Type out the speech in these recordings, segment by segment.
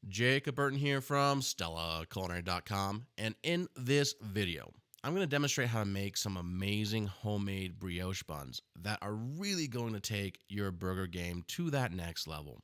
Jacob Burton here from StellaCulinary.com, and in this video, I'm going to demonstrate how to make some amazing homemade brioche buns that are really going to take your burger game to that next level.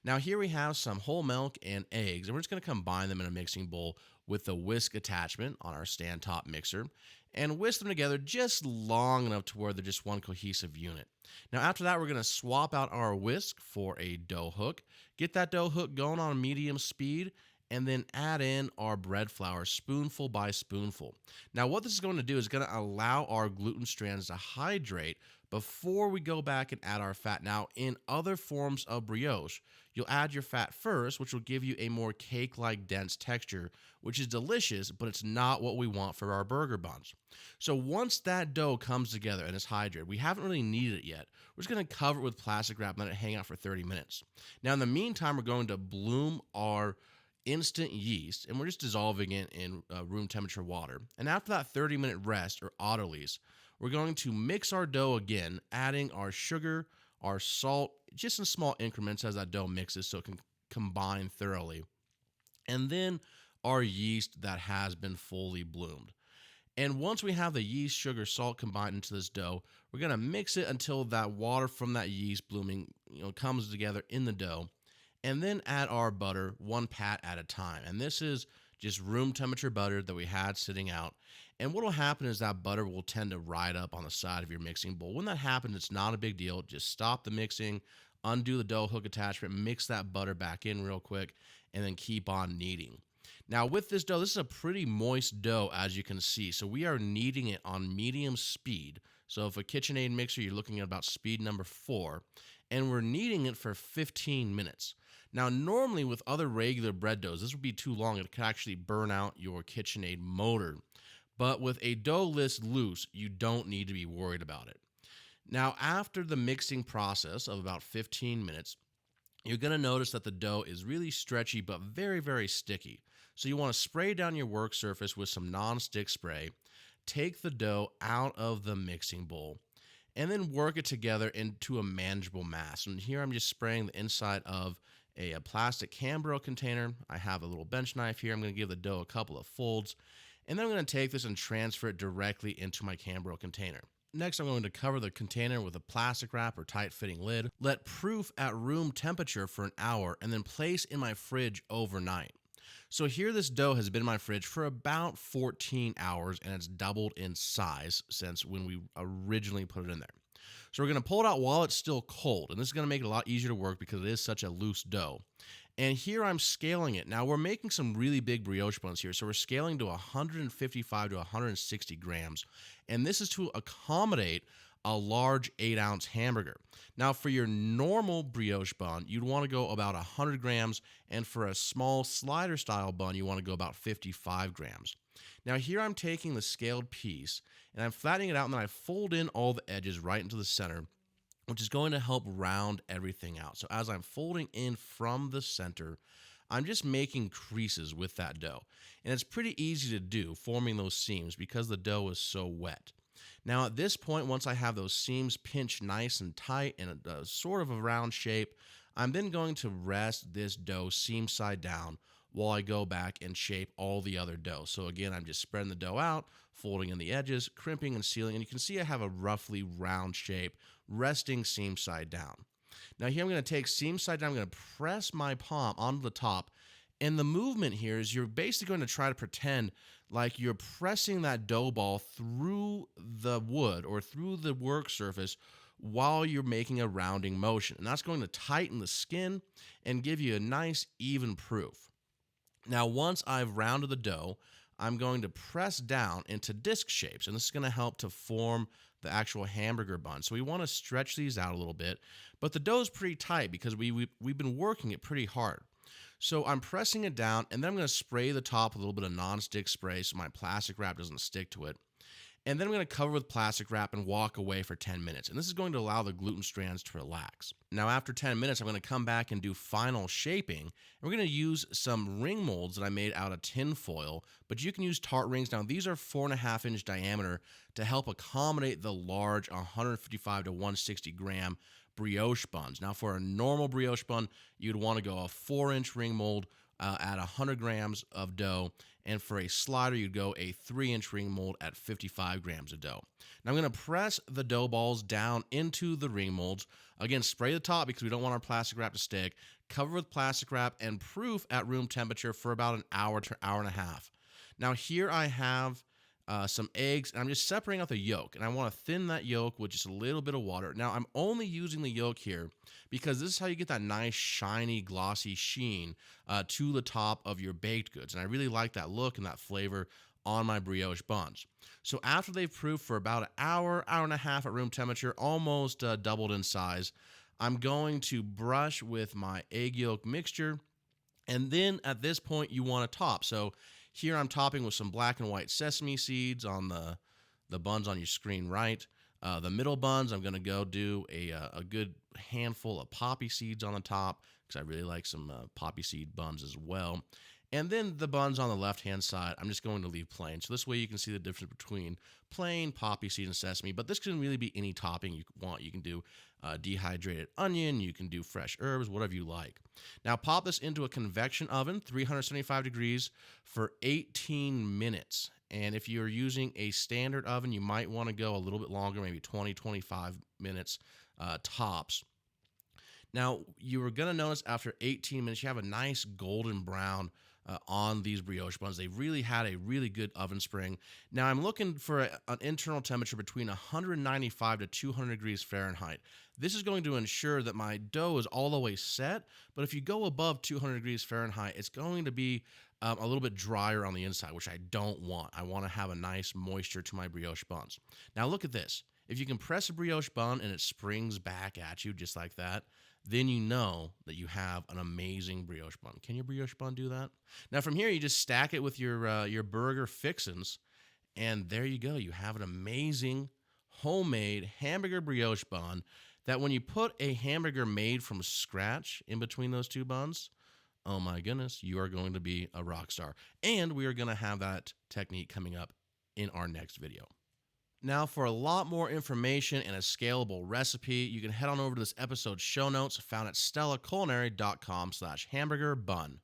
Now here we have some whole milk and eggs, and we're just going to combine them in a mixing bowl with the whisk attachment on our stand top mixer and whisk them together just long enough to where they're just one cohesive unit. Now after that, we're going to swap out our whisk for a dough hook, get that dough hook going on medium speed, and then add in our bread flour spoonful by spoonful. Now what this is going to do is going to allow our gluten strands to hydrate before we go back and add our fat. Now in other forms of brioche, you'll add your fat first, which will give you a more cake-like dense texture, which is delicious, but it's not what we want for our burger buns. So once that dough comes together and is hydrated, we haven't really kneaded it yet. We're just going to cover it with plastic wrap and let it hang out for 30 minutes. Now in the meantime, we're going to bloom our instant yeast, and we're just dissolving it in room temperature water. And after that 30-minute rest or autolyse, we're going to mix our dough again, adding our sugar, our salt, just in small increments as that dough mixes so it can combine thoroughly. And then our yeast that has been fully bloomed. And once we have the yeast, sugar, salt combined into this dough, we're going to mix it until that water from that yeast blooming, comes together in the dough. And then add our butter one pat at a time. And this is just room temperature butter that we had sitting out. And what will happen is that butter will tend to ride up on the side of your mixing bowl. When that happens, it's not a big deal. Just stop the mixing, undo the dough hook attachment, mix that butter back in real quick, and then keep on kneading. Now with this dough, this is a pretty moist dough, as you can see. So we are kneading it on medium speed. So if a KitchenAid mixer, you're looking at about speed number 4, and we're kneading it for 15 minutes. Now normally with other regular bread doughs, this would be too long. It could actually burn out your KitchenAid motor. But with a dough this loose, you don't need to be worried about it. Now after the mixing process of about 15 minutes, you're going to notice that the dough is really stretchy but very, very sticky. So you want to spray down your work surface with some non-stick spray, take the dough out of the mixing bowl, and then work it together into a manageable mass. And here I'm just spraying the inside of a plastic Hamburger container. I have a little bench knife here. I'm going to give the dough a couple of folds, and then I'm going to take this and transfer it directly into my Hamburger container. Next, I'm going to cover the container with a plastic wrap or tight-fitting lid, let proof at room temperature for an hour, and then place in my fridge overnight. So here this dough has been in my fridge for about 14 hours, and it's doubled in size since when we originally put it in there. So we're going to pull it out while it's still cold, and this is going to make it a lot easier to work because it is such a loose dough. And here I'm scaling it. Now we're making some really big brioche buns here, so we're scaling to 155 to 160 grams, and this is to accommodate a large 8-ounce hamburger. Now for your normal brioche bun, you'd want to go about 100 grams, and for a small slider style bun, you want to go about 55 grams. Now here I'm taking the scaled piece, and I'm flattening it out, and then I fold in all the edges right into the center, which is going to help round everything out. So as I'm folding in from the center, I'm just making creases with that dough. And it's pretty easy to do, forming those seams, because the dough is so wet. Now at this point, once I have those seams pinched nice and tight in a sort of a round shape, I'm then going to rest this dough seam side down while I go back and shape all the other dough. So again, I'm just spreading the dough out, folding in the edges, crimping and sealing, and you can see I have a roughly round shape, resting seam side down. Now here I'm going to take seam side down, I'm going to press my palm onto the top, and the movement here is you're basically going to try to pretend like you're pressing that dough ball through the wood or through the work surface while you're making a rounding motion. And that's going to tighten the skin and give you a nice even proof. Now, once I've rounded the dough, I'm going to press down into disc shapes, and this is going to help to form the actual hamburger bun. So we want to stretch these out a little bit, but the dough is pretty tight because we've been working it pretty hard. So I'm pressing it down, and then I'm going to spray the top with a little bit of non-stick spray so my plastic wrap doesn't stick to it. And then I'm going to cover with plastic wrap and walk away for 10 minutes. And this is going to allow the gluten strands to relax. Now, after 10 minutes, I'm going to come back and do final shaping. And we're going to use some ring molds that I made out of tin foil, but you can use tart rings. Now, these are 4.5-inch diameter to help accommodate the large 155 to 160 gram brioche buns. Now, for a normal brioche bun, you'd want to go a 4-inch ring mold at 100 grams of dough. And for a slider, you'd go a 3-inch ring mold at 55 grams of dough. Now I'm going to press the dough balls down into the ring molds. Again, spray the top because we don't want our plastic wrap to stick. Cover with plastic wrap and proof at room temperature for about an hour to hour and a half. Now here I have some eggs, and I'm just separating out the yolk, and I want to thin that yolk with just a little bit of water. Now I'm only using the yolk here because this is how you get that nice shiny glossy sheen to the top of your baked goods, and I really like that look and that flavor on my brioche buns. So after they've proofed for about an hour, hour and a half at room temperature, almost doubled in size, I'm going to brush with my egg yolk mixture, and then at this point you want to top. So here I'm topping with some black and white sesame seeds on the buns on your screen right. The middle buns, I'm going to go do a good handful of poppy seeds on the top because I really like some poppy seed buns as well. And then the buns on the left-hand side, I'm just going to leave plain. So this way you can see the difference between plain, poppy seed, and sesame. But this can really be any topping you want. You can do dehydrated onion, you can do fresh herbs, whatever you like. Now pop this into a convection oven, 375 degrees for 18 minutes. And if you're using a standard oven, you might want to go a little bit longer, maybe 20, 25 minutes tops. Now, you are going to notice after 18 minutes, you have a nice golden brown on these brioche buns. They really had a really good oven spring. Now, I'm looking for an internal temperature between 195 to 200 degrees Fahrenheit. This is going to ensure that my dough is all the way set, but if you go above 200 degrees Fahrenheit, it's going to be a little bit drier on the inside, which I don't want. I want to have a nice moisture to my brioche buns. Now, look at this. If you can press a brioche bun and it springs back at you just like that, then you know that you have an amazing brioche bun. Can your brioche bun do that? Now from here, you just stack it with your burger fixins, and there you go. You have an amazing homemade hamburger brioche bun that when you put a hamburger made from scratch in between those two buns, oh my goodness, you are going to be a rock star. And we are going to have that technique coming up in our next video. Now, for a lot more information and a scalable recipe, you can head on over to this episode's show notes found at stellaculinary.com/hamburgerbun.